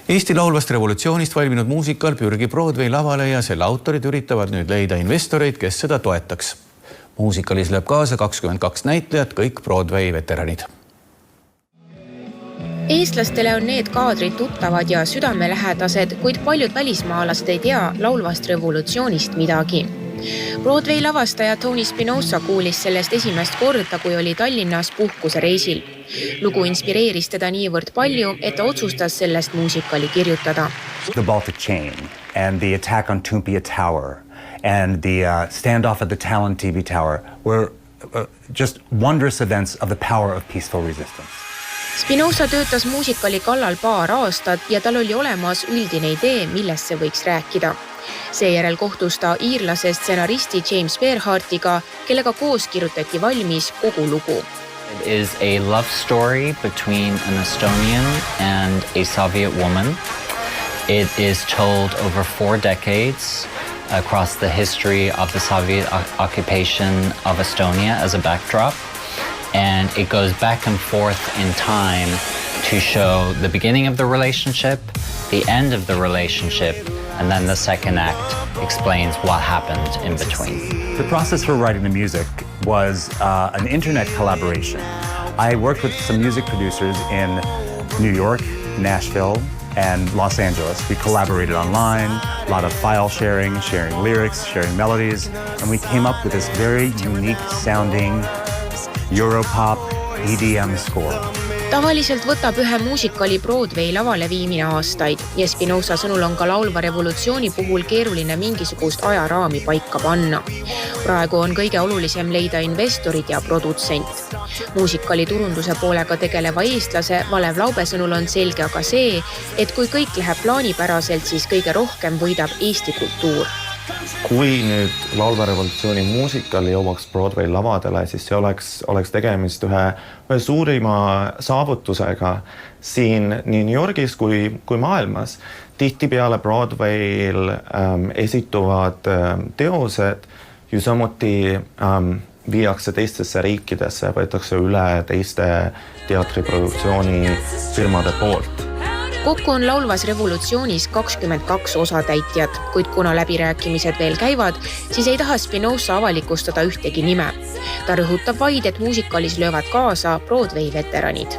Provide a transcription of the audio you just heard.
Eesti laulvast revolutsioonist valminud muusikal pürgib Broadway lavale ja selle autorid üritavad nüüd leida investoreid, kes seda toetaks. Muusikalis lööb kaasa 22 näitlejat, kõik Broadway veteranid. Eestlastele on need kaadrid tuttavad ja südamelähedased, kuid paljud välismaalased ei tea laulvast revolutsioonist midagi. Broadway lavastaja Tony Spinoza kuulis sellest esimest korda, kui oli Tallinnas puhkusereisil. Lugu inspireeris teda niivõrd palju, et ta otsustas sellest muusikali kirjutada. The Baltic Chain and the attack on Toompea Tower and the standoff at the Talon TV Tower were just wondrous events of the power of peaceful resistance. Spinoza töötas muusikali kallal paar aastat ja tal oli olemas üldine idee, millest see võiks rääkida. Seejärel kohtus ta iirlase stsenaristi James Bearhartiga, kellega koos kirjutati valmis kogu lugu. It is a love story between an Estonian and a Soviet woman. It is told over 4 decades across the history of the Soviet occupation of Estonia as a backdrop. And it goes back and forth in time to show the beginning of the relationship, the end of the relationship, and then the second act explains what happened in between. The process for writing the music was an internet collaboration. I worked with some music producers in New York, Nashville, and Los Angeles. We collaborated online, a lot of file sharing lyrics, sharing melodies, and we came up with this very unique sounding Europop EDM score. Tavaliselt võtab ühe muusikali Broadway lavale viimine aastaid ja Spinoza sõnul on ka laulva revolutsiooni puhul keeruline mingisugust ajaraami paika panna. Praegu on kõige olulisem leida investorid ja produtsent. Muusikali turunduse poolega tegeleva eestlase Valev Laube sõnul on selge aga see, et kui kõik läheb plaanipäraselt, siis kõige rohkem võidab Eesti kultuur. Kui nüüd laulva revolutsiooni muusikal jõuaks Broadway lavadele, siis see oleks tegemist ühe suurima saavutusega siin nii New Yorgis kui maailmas. Tihtipeale Broadwayl esituvad teosed ju samuti viiakse teistesse riikidesse, võetakse üle teiste teatriproduktsiooni firmade poolt. Kokku on laulvas revolutsioonis 22 osatäitjat, kuid kuna läbirääkimised veel käivad, siis ei taha Spinoza avalikustada ühtegi nime. Ta rõhutab vaid, et muusikalis löövad kaasa Broadway veteranid.